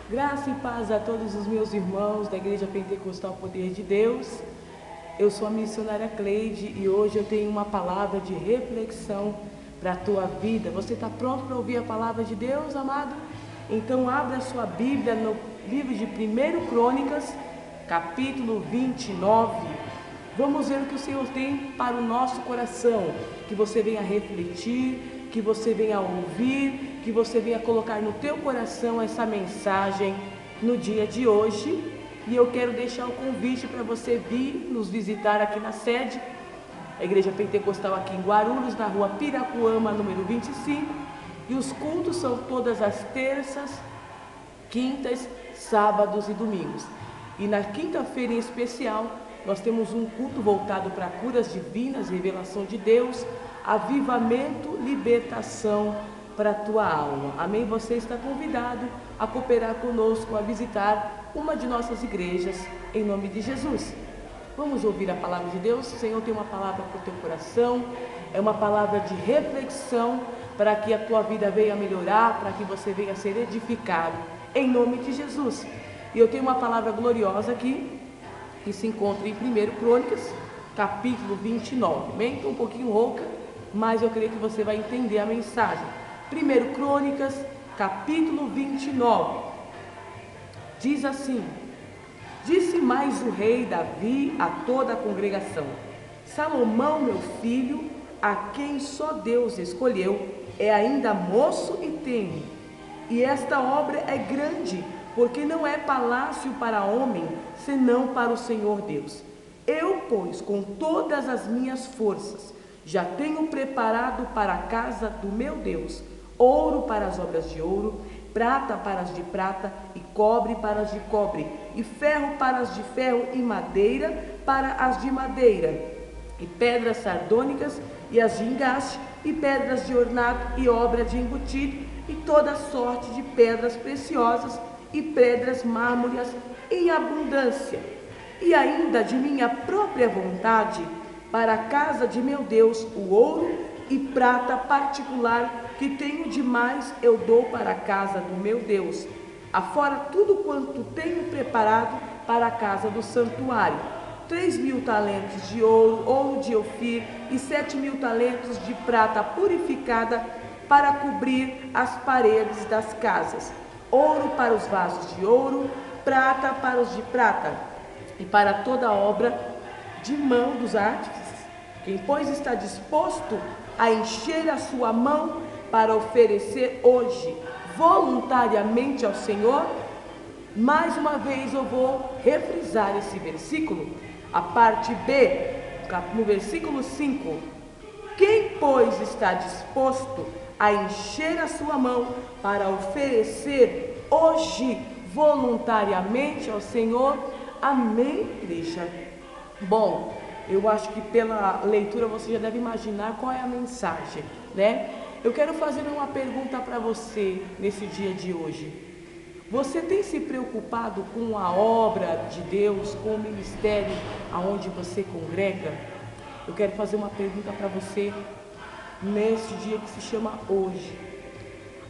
Graça e paz a todos os meus irmãos da Igreja Pentecostal Poder de Deus. Eu sou a missionária Cleide e hoje eu tenho uma palavra de reflexão para a tua vida. Você está pronto para ouvir a palavra de Deus, amado? Então abra a sua Bíblia no livro de 1 Crônicas, capítulo 29. Vamos ver o que o Senhor tem para o nosso coração. Que você venha refletir, que você venha ouvir, que você venha colocar no teu coração essa mensagem no dia de hoje. E eu quero deixar o convite para você vir nos visitar aqui na sede, a Igreja Pentecostal aqui em Guarulhos, na rua Piracuama, número 25. E os cultos são todas as terças, quintas, sábados e domingos. E na quinta-feira em especial, nós temos um culto voltado para curas divinas, revelação de Deus, avivamento, libertação para a tua alma. Amém? Você está convidado a cooperar conosco, a visitar uma de nossas igrejas, em nome de Jesus. Vamos ouvir a palavra de Deus? O Senhor tem uma palavra para o teu coração, é uma palavra de reflexão para que a tua vida venha melhorar, para que você venha ser edificado, em nome de Jesus. E eu tenho uma palavra gloriosa aqui, que se encontra em 1 Crônicas, capítulo 29. Bem, estou um pouquinho rouca, mas eu creio que você vai entender a mensagem. 1 Crônicas, capítulo 29. Diz assim: Disse mais o rei Davi a toda a congregação: Salomão, meu filho, a quem só Deus escolheu, é ainda moço e tenre, e esta obra é grande, porque não é palácio para homem, senão para o Senhor Deus. Eu, pois, com todas as minhas forças, já tenho preparado para a casa do meu Deus ouro para as obras de ouro, prata para as de prata, e cobre para as de cobre, e ferro para as de ferro, e madeira para as de madeira, e pedras sardônicas e as de engaste, e pedras de ornato e obra de embutir, e toda sorte de pedras preciosas e pedras mármóreas em abundância, e ainda de minha própria vontade, para a casa de meu Deus, o ouro e prata particular que tenho demais eu dou para a casa do meu Deus, afora tudo quanto tenho preparado para a casa do santuário: 3.000 talentos de ouro, ouro de Ofir, e 7.000 talentos de prata purificada para cobrir as paredes das casas, ouro para os vasos de ouro, prata para os de prata, e para toda a obra de mão dos artífices. Quem, pois, está disposto a encher a sua mão para oferecer hoje voluntariamente ao Senhor? Mais uma vez eu vou refrisar esse versículo, a parte B, no versículo 5. Quem, pois, está disposto a encher a sua mão para oferecer hoje voluntariamente ao Senhor? Amém, igreja? Bom, eu acho que pela leitura você já deve imaginar qual é a mensagem, né? Eu quero fazer uma pergunta para você nesse dia de hoje. Você tem se preocupado com a obra de Deus, com o ministério aonde você congrega? Eu quero fazer uma pergunta para você nesse dia que se chama hoje.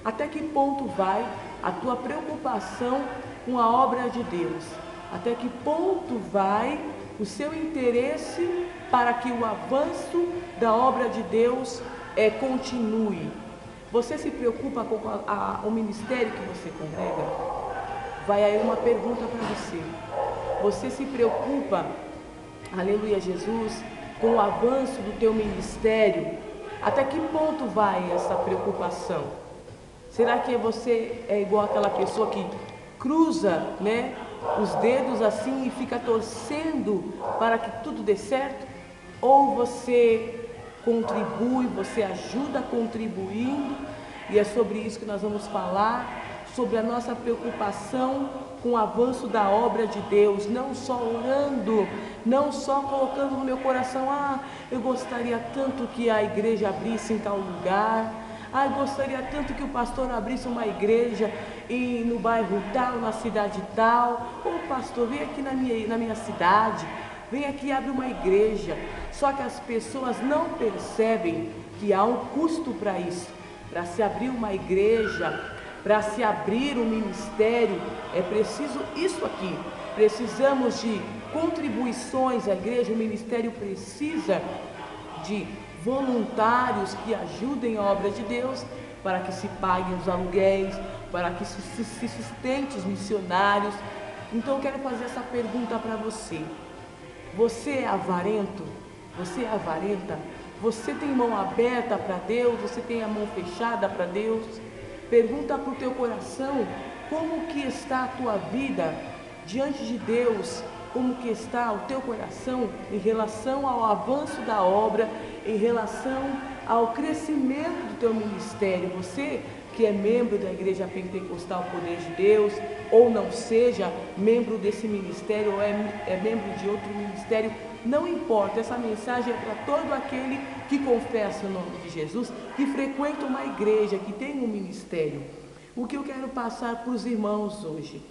Até que ponto vai a tua preocupação com a obra de Deus? Até que ponto vai o seu interesse para que o avanço da obra de Deus continue? Você se preocupa com o ministério que você congrega? Vai aí uma pergunta para você. Você se preocupa, aleluia Jesus, com o avanço do teu ministério? Até que ponto vai essa preocupação? Será que você é igual aquela pessoa que cruza, né, os dedos assim e fica torcendo para que tudo dê certo? Ou você contribui, você ajuda contribuindo? E é sobre isso que nós vamos falar, sobre a nossa preocupação com o avanço da obra de Deus, não só orando, não só colocando no meu coração: eu gostaria tanto que a igreja abrisse em tal lugar, eu gostaria tanto que o pastor abrisse uma igreja no bairro tal, na cidade tal. Pastor, vem aqui na minha cidade, vem aqui e abre uma igreja. Só que as pessoas não percebem que há um custo para isso. Para se abrir uma igreja, para se abrir um ministério, é preciso isso aqui. Precisamos de contribuições, a igreja, o ministério precisa de voluntários que ajudem a obra de Deus, para que se paguem os aluguéis, para que se sustente os missionários. Então eu quero fazer essa pergunta para você. Você é avarento? Você é avarenta? Você tem mão aberta para Deus? Você tem a mão fechada para Deus? Pergunta para o teu coração, como que está a tua vida diante de Deus? Como que está o teu coração em relação ao avanço da obra, em relação ao crescimento do teu ministério? Você que é membro da Igreja Pentecostal Poder de Deus, ou não seja membro desse ministério, ou é membro de outro ministério, não importa, essa mensagem é para todo aquele que confessa o nome de Jesus, que frequenta uma igreja, que tem um ministério. O que eu quero passar para os irmãos hoje?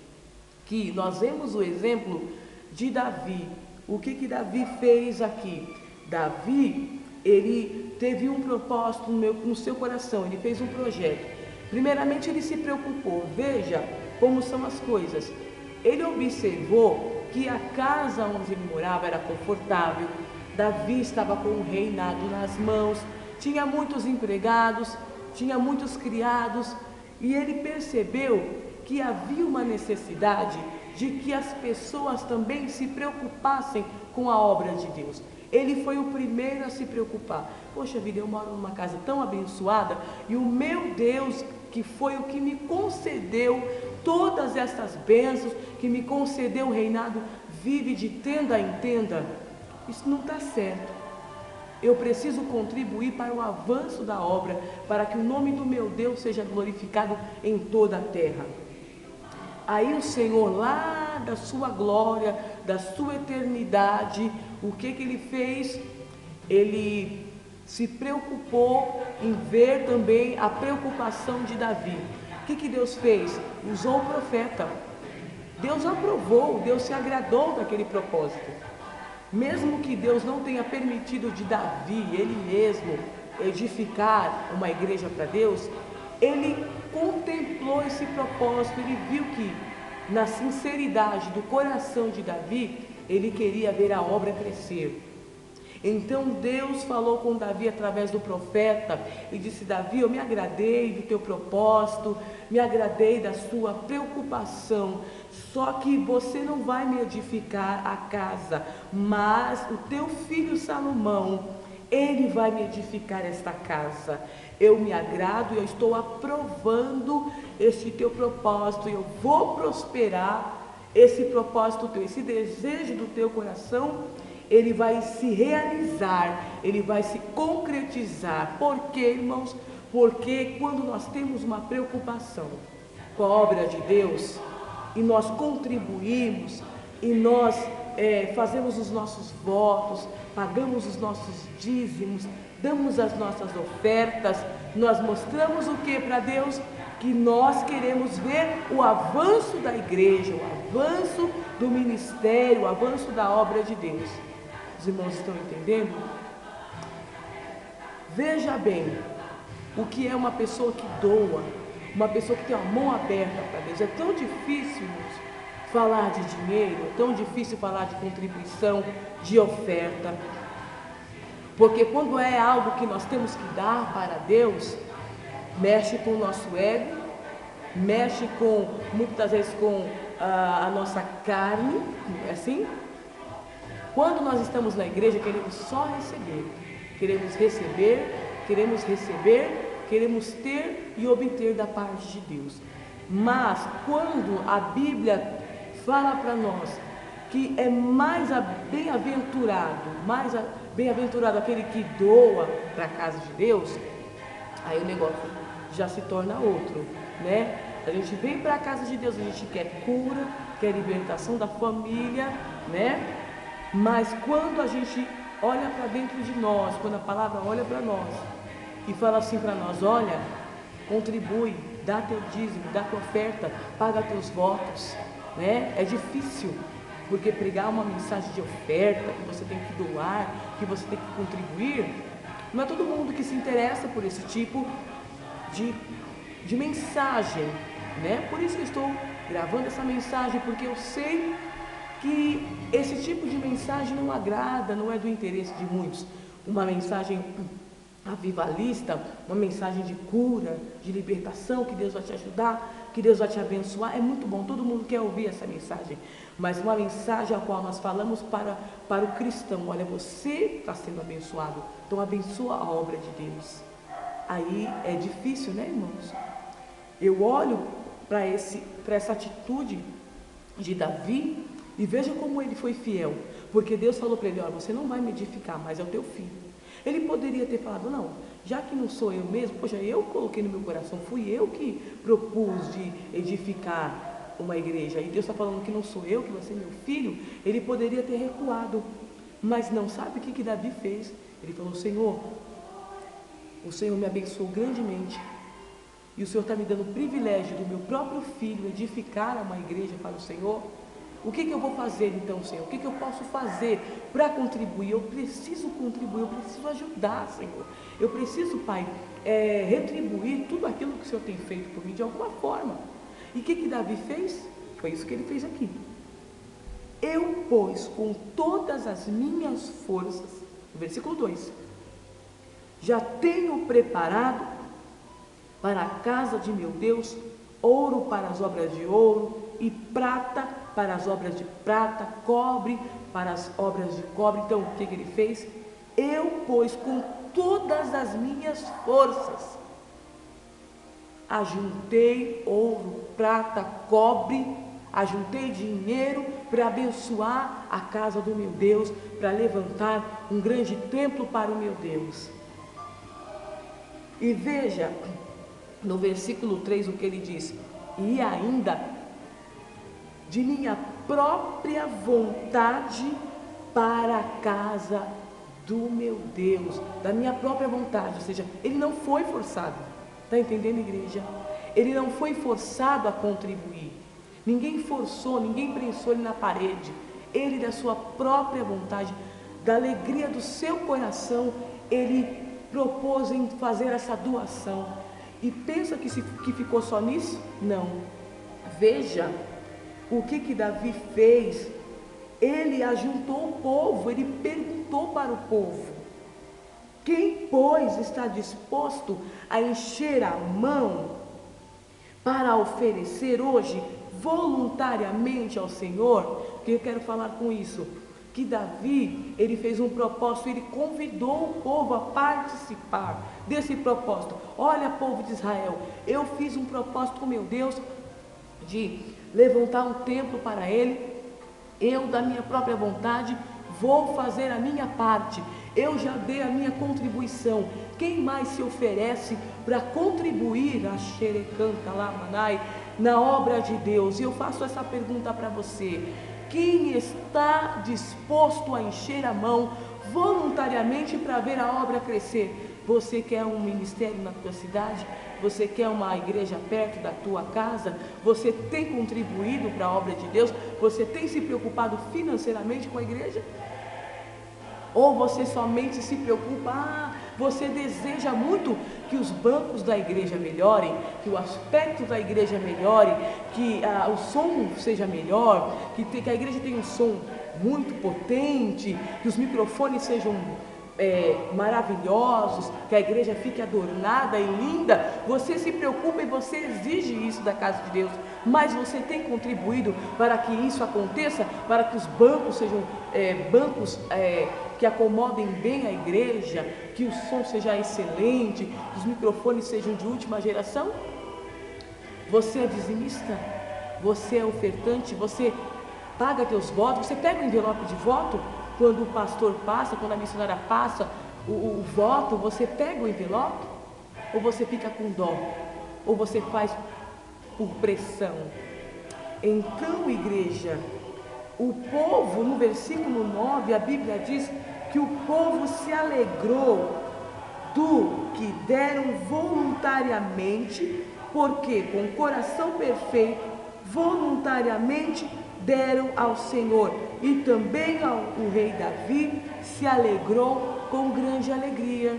Que nós vemos o exemplo de Davi. O que Davi fez aqui? Davi, ele teve um propósito no seu coração, ele fez um projeto. Primeiramente ele se preocupou, veja como são as coisas. Ele observou que a casa onde ele morava era confortável, Davi estava com o reinado nas mãos, tinha muitos empregados, tinha muitos criados, e ele percebeu que havia uma necessidade de que as pessoas também se preocupassem com a obra de Deus. Ele foi o primeiro a se preocupar. Poxa vida, eu moro numa casa tão abençoada e o meu Deus, que foi o que me concedeu todas essas bênçãos, que me concedeu o reinado, vive de tenda em tenda. Isso não está certo. Eu preciso contribuir para o avanço da obra, para que o nome do meu Deus seja glorificado em toda a terra. Aí o Senhor, lá da sua glória, da sua eternidade, o que ele fez? Ele se preocupou em ver também a preocupação de Davi. O que Deus fez? Usou o profeta. Deus aprovou, Deus se agradou daquele propósito. Mesmo que Deus não tenha permitido de Davi, ele mesmo, edificar uma igreja para Deus, ele contemplou esse propósito, ele viu que na sinceridade do coração de Davi, ele queria ver a obra crescer. Então Deus falou com Davi através do profeta e disse: Davi, eu me agradei do teu propósito, me agradei da sua preocupação, só que você não vai me edificar a casa, mas o teu filho Salomão, ele vai me edificar esta casa. Eu me agrado e eu estou aprovando este teu propósito, eu vou prosperar esse propósito teu, esse desejo do teu coração, ele vai se realizar, ele vai se concretizar. Por quê, irmãos? Porque quando nós temos uma preocupação com a obra de Deus, e nós contribuímos, e nós fazemos os nossos votos, pagamos os nossos dízimos, damos as nossas ofertas, nós mostramos o que para Deus? Que nós queremos ver o avanço da igreja, o avanço do ministério, o avanço da obra de Deus. Os irmãos estão entendendo? Veja bem, o que é uma pessoa que doa, uma pessoa que tem a mão aberta para Deus. É tão difícil, irmãos, falar de dinheiro, é tão difícil falar de contribuição, de oferta, porque quando é algo que nós temos que dar para Deus, mexe com o nosso ego, mexe com, muitas vezes, com a nossa carne, não é assim? Quando nós estamos na igreja, queremos só receber, queremos ter e obter da parte de Deus. Mas quando a Bíblia fala para nós que é mais bem-aventurado aquele que doa para a casa de Deus, aí o negócio já se torna outro, né? A gente vem para a casa de Deus, a gente quer cura, quer libertação da família, né? Mas quando a gente olha para dentro de nós, quando a palavra olha para nós e fala assim para nós: olha, contribui, dá teu dízimo, dá tua oferta, paga teus votos, né? É difícil, porque pregar uma mensagem de oferta, que você tem que doar, que você tem que contribuir, não é todo mundo que se interessa por esse tipo de de mensagem, né? Por isso que eu estou gravando essa mensagem, porque eu sei que esse tipo de mensagem não agrada, não é do interesse de muitos. Uma mensagem avivalista, uma mensagem de cura, de libertação, que Deus vai te ajudar, que Deus vai te abençoar, é muito bom, todo mundo quer ouvir essa mensagem, mas uma mensagem a qual nós falamos para o cristão: olha, você está sendo abençoado, então abençoa a obra de Deus. Aí é difícil, né, irmãos? Eu olho para essa atitude de Davi e vejo como ele foi fiel, porque Deus falou para ele: olha, você não vai me edificar, mas é o teu filho. Ele poderia ter falado: não, já que não sou eu mesmo, poxa, eu coloquei no meu coração, fui eu que propus de edificar uma igreja, e Deus está falando que não sou eu, que vai ser meu filho. Ele poderia ter recuado, mas não. Sabe o que Davi fez? Ele falou: Senhor, o Senhor me abençoou grandemente, e o Senhor está me dando o privilégio do meu próprio filho edificar uma igreja para o Senhor. O que eu vou fazer então, Senhor? O que eu posso fazer para contribuir? Eu preciso contribuir, eu preciso ajudar, Senhor. Eu preciso, Pai, retribuir tudo aquilo que o Senhor tem feito por mim de alguma forma. E o que Davi fez? Foi isso que ele fez aqui. Eu, pois, com todas as minhas forças, versículo 2, já tenho preparado para a casa de meu Deus ouro para as obras de ouro, e prata para as obras de prata, cobre para as obras de cobre. Então, o que ele fez? Eu, pois, com todas as minhas forças, ajuntei ouro, prata, cobre, ajuntei dinheiro para abençoar a casa do meu Deus, para levantar um grande templo para o meu Deus. E veja, no versículo 3, o que ele diz: e ainda de minha própria vontade para a casa do meu Deus, da minha própria vontade. Ou seja, ele não foi forçado. Está entendendo, igreja? Ele não foi forçado a contribuir. Ninguém forçou, ninguém prensou ele na parede. Ele, da sua própria vontade, da alegria do seu coração, ele propôs em fazer essa doação. E pensa que ficou só nisso? Não. Veja o que Davi fez. Ele ajuntou o povo, ele perguntou para o povo: quem, pois, está disposto a encher a mão para oferecer hoje voluntariamente ao Senhor? O que eu quero falar com isso? Que Davi, ele fez um propósito, ele convidou o povo a participar desse propósito. Olha, povo de Israel, eu fiz um propósito com meu Deus de levantar um templo para ele. Eu, da minha própria vontade, vou fazer a minha parte. Eu já dei a minha contribuição. Quem mais se oferece para contribuir a xerecanta lá, manai, na obra de Deus? E eu faço essa pergunta para você: quem está disposto a encher a mão voluntariamente para ver a obra crescer? Você quer um ministério na tua cidade? Você quer uma igreja perto da tua casa? Você tem contribuído para a obra de Deus? Você tem se preocupado financeiramente com a igreja? Ou você somente se preocupa, você deseja muito que os bancos da igreja melhorem, que o aspecto da igreja melhore, que o som seja melhor, que a igreja tenha um som muito potente, que os microfones sejam maravilhosos, que a igreja fique adornada e linda. Você se preocupa e você exige isso da casa de Deus, mas você tem contribuído para que isso aconteça, para que os bancos sejam bancos que acomodem bem a igreja, que o som seja excelente, que os microfones sejam de última geração? Você é dizimista? Você é ofertante? Você paga teus votos? Você pega o envelope de voto? Quando o pastor passa, quando a missionária passa o voto, você pega o envelope? Ou você fica com dó? Ou você faz por pressão? Então, igreja, o povo, no versículo 9, a Bíblia diz que o povo se alegrou do que deram voluntariamente, porque com o coração perfeito, voluntariamente deram ao Senhor. E também o rei Davi se alegrou com grande alegria.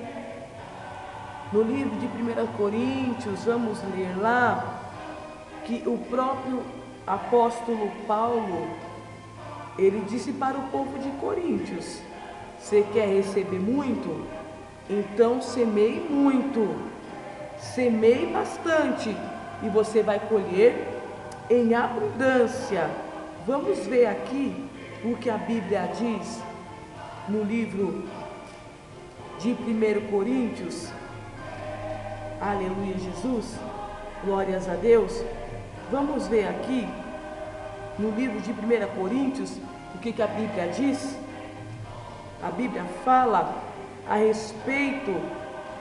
No livro de 1 Coríntios, vamos ler lá que o próprio apóstolo Paulo, ele disse para o povo de Coríntios: você quer receber muito? Então semeie muito, semeie bastante e você vai colher em abundância. Vamos ver aqui o que a Bíblia diz no livro de 1 Coríntios. Aleluia, Jesus, glórias a Deus. Vamos ver aqui no livro de 1 Coríntios o que a Bíblia diz. A Bíblia fala a respeito,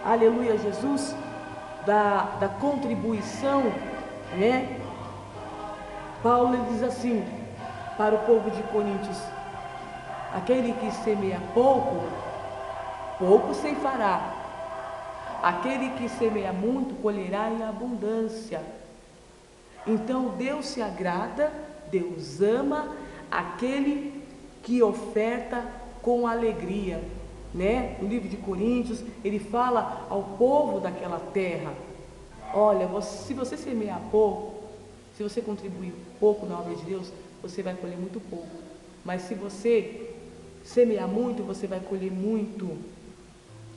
aleluia, Jesus, da contribuição, né? Paulo ele diz assim para o povo de Coríntios: aquele que semeia pouco, pouco ceifará. Aquele que semeia muito, colherá em abundância. Então Deus se agrada, Deus ama aquele que oferta com alegria, né? No livro de Coríntios, ele fala ao povo daquela terra: olha, se você semear pouco, se você contribuir pouco na obra de Deus, você vai colher muito pouco. Mas se você semear muito, você vai colher muito,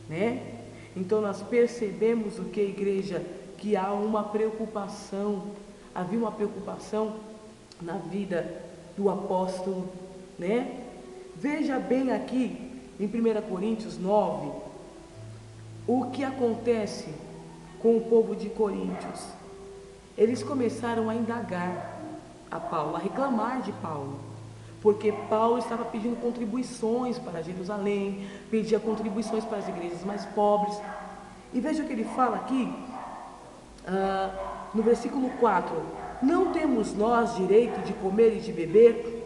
né? Então nós percebemos o que, igreja? Que há uma preocupação, havia uma preocupação na vida do apóstolo, né? Veja bem aqui em 1 Coríntios 9, o que acontece com o povo de Coríntios. Eles começaram a indagar a Paulo, a reclamar de Paulo, porque Paulo estava pedindo contribuições para Jerusalém, pedia contribuições para as igrejas mais pobres. E veja o que ele fala aqui, no versículo 4: não temos nós direito de comer e de beber?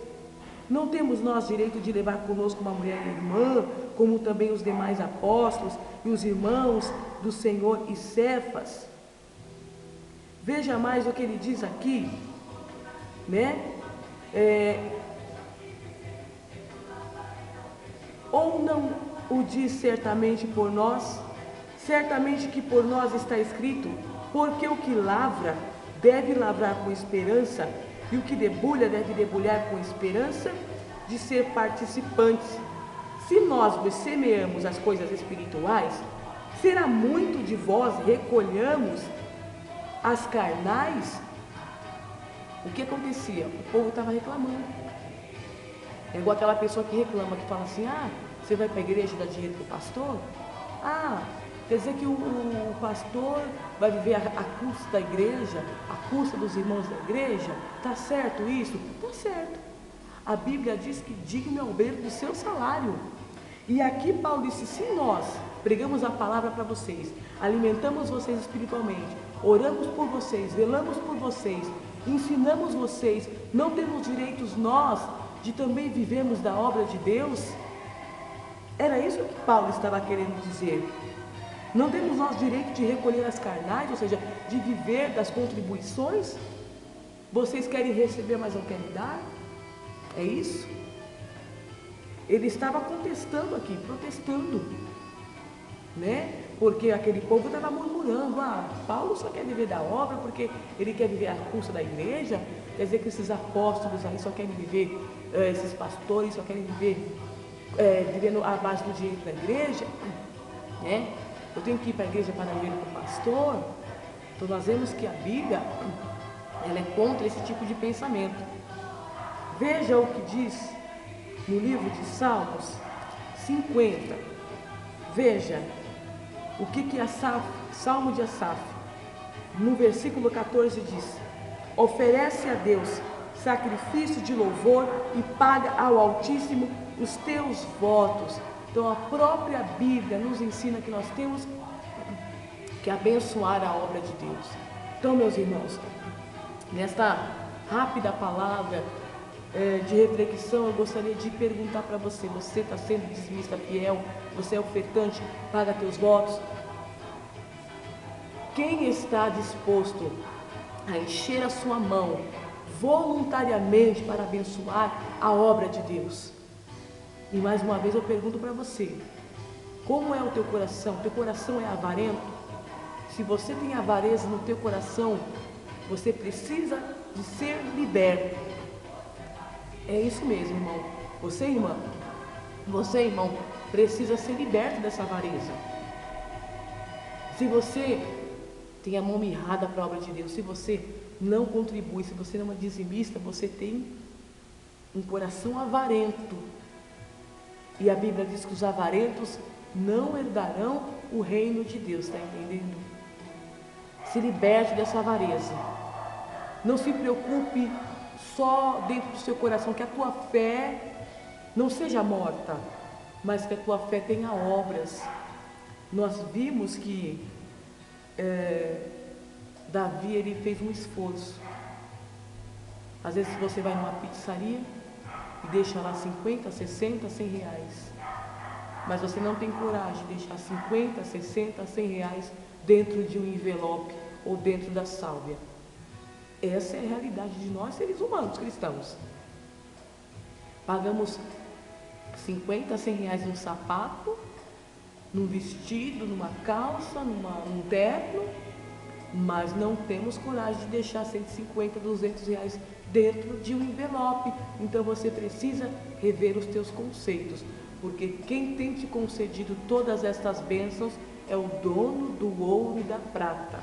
Não temos nós direito de levar conosco uma mulher irmã, como também os demais apóstolos e os irmãos do Senhor e Cefas? Veja mais o que ele diz aqui, né? Ou não o diz certamente por nós? Certamente que por nós está escrito: porque o que lavra deve lavrar com esperança, e o que debulha deve debulhar com esperança de ser participantes. Se nós vos semeamos as coisas espirituais, será muito de vós recolhamos as carnais? O que acontecia? O povo estava reclamando. É igual aquela pessoa que reclama, que fala assim: você vai para a igreja e dá dinheiro para o pastor? Quer dizer que o pastor vai viver a custa da igreja, a custa dos irmãos da igreja? Está certo isso? Está certo. A Bíblia diz que digno é o obreiro do seu salário. E aqui Paulo disse: se nós pregamos a palavra para vocês, alimentamos vocês espiritualmente, oramos por vocês, velamos por vocês, ensinamos vocês, não temos direitos nós de também vivermos da obra de Deus? Era isso que Paulo estava querendo dizer. Não temos nós direito de recolher as carnais, ou seja, de viver das contribuições? Vocês querem receber, mas não querem dar? É isso? Ele estava contestando aqui, protestando, né? Porque aquele povo estava murmurando: Paulo só quer viver da obra porque ele quer viver à custa da igreja. Quer dizer que esses apóstolos aí só querem viver, esses pastores só querem viver vivendo à base do dinheiro da igreja, né? Eu tenho que ir para a igreja para dar dinheiro para o pastor. Então nós vemos que a Bíblia, ela é contra esse tipo de pensamento. Veja o que diz no livro de Salmos 50. Veja o que Asaf, Salmo de Asaf, no versículo 14 diz: oferece a Deus sacrifício de louvor e paga ao Altíssimo os teus votos. Então a própria Bíblia nos ensina que nós temos que abençoar a obra de Deus. Então, meus irmãos, nesta rápida palavra de reflexão, eu gostaria de perguntar para você: você está sendo dizimista fiel? Você é ofertante? Paga teus votos? Quem está disposto a encher a sua mão voluntariamente para abençoar a obra de Deus? E mais uma vez eu pergunto para você: como é o teu coração? Teu coração é avarento? Se você tem avareza no teu coração, você precisa de ser liberto. É isso mesmo, irmão. Você, irmão, precisa ser liberto dessa avareza. Se você tem a mão mirrada para a obra de Deus, se você não contribui, se você não é dizimista, você tem um coração avarento. E a Bíblia diz que os avarentos não herdarão o reino de Deus, está entendendo? Se liberte dessa avareza. Não se preocupe só dentro do seu coração, que a tua fé não seja morta, mas que a tua fé tenha obras. Nós vimos que Davi, ele fez um esforço. Às vezes você vai numa pizzaria e deixa lá 50, 60, 100 reais, mas você não tem coragem de deixar 50, 60, 100 reais dentro de um envelope ou dentro da sálvia. Essa é a realidade de nós, seres humanos cristãos. Pagamos 50, 100 reais num sapato, num vestido, numa calça, num terno, mas não temos coragem de deixar 150, 200 reais dentro de um envelope. Então você precisa rever os teus conceitos, porque quem tem te concedido todas estas bênçãos é o dono do ouro e da prata.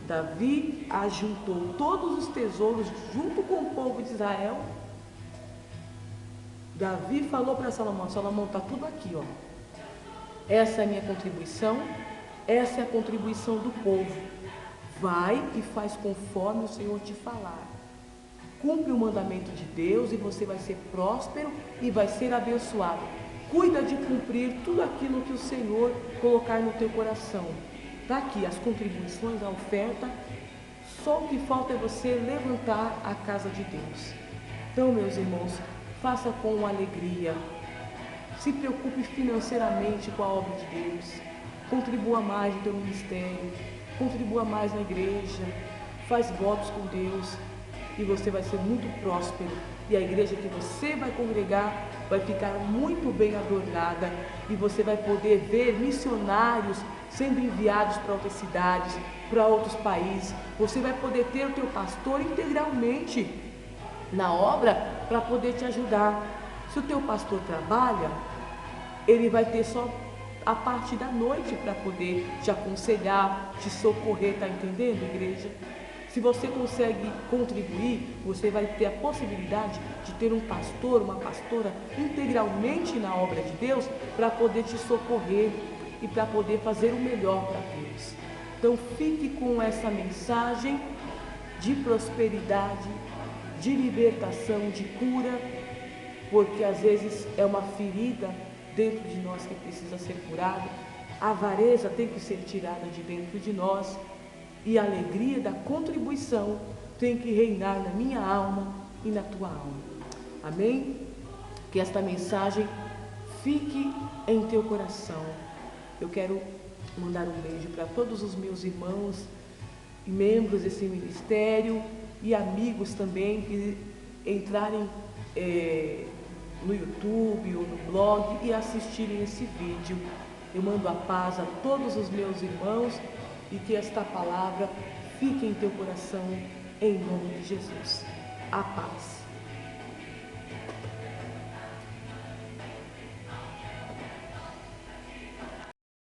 Davi ajuntou todos os tesouros junto com o povo de Israel. Davi falou para Salomão: Salomão, está tudo aqui, ó. Essa é a minha contribuição, essa é a contribuição do povo. Vai e faz conforme o Senhor te falar. Cumpre o mandamento de Deus e você vai ser próspero e vai ser abençoado. Cuida de cumprir tudo aquilo que o Senhor colocar no teu coração. Está aqui as contribuições, a oferta. Só o que falta é você levantar a casa de Deus. Então, meus irmãos, faça com alegria. Se preocupe financeiramente com a obra de Deus. Contribua mais no teu ministério. Contribua mais na igreja. Faz votos com Deus. E você vai ser muito próspero. E a igreja que você vai congregar vai ficar muito bem adornada. E você vai poder ver missionários sendo enviados para outras cidades, para outros países. Você vai poder ter o teu pastor integralmente na obra para poder te ajudar. Se o teu pastor trabalha, ele vai ter só a parte da noite para poder te aconselhar, te socorrer, tá entendendo, igreja? Se você consegue contribuir, você vai ter a possibilidade de ter um pastor, uma pastora integralmente na obra de Deus para poder te socorrer e para poder fazer o melhor para Deus. Então fique com essa mensagem de prosperidade, de libertação, de cura, porque às vezes é uma ferida dentro de nós que precisa ser curada. A avareza tem que ser tirada de dentro de nós e a alegria da contribuição tem que reinar na minha alma e na tua alma. Amém? Que esta mensagem fique em teu coração. Eu quero mandar um beijo para todos os meus irmãos e membros desse ministério e amigos também que entrarem no YouTube ou no blog e assistirem esse vídeo. Eu mando a paz a todos os meus irmãos e que esta palavra fique em teu coração, em nome de Jesus. A paz.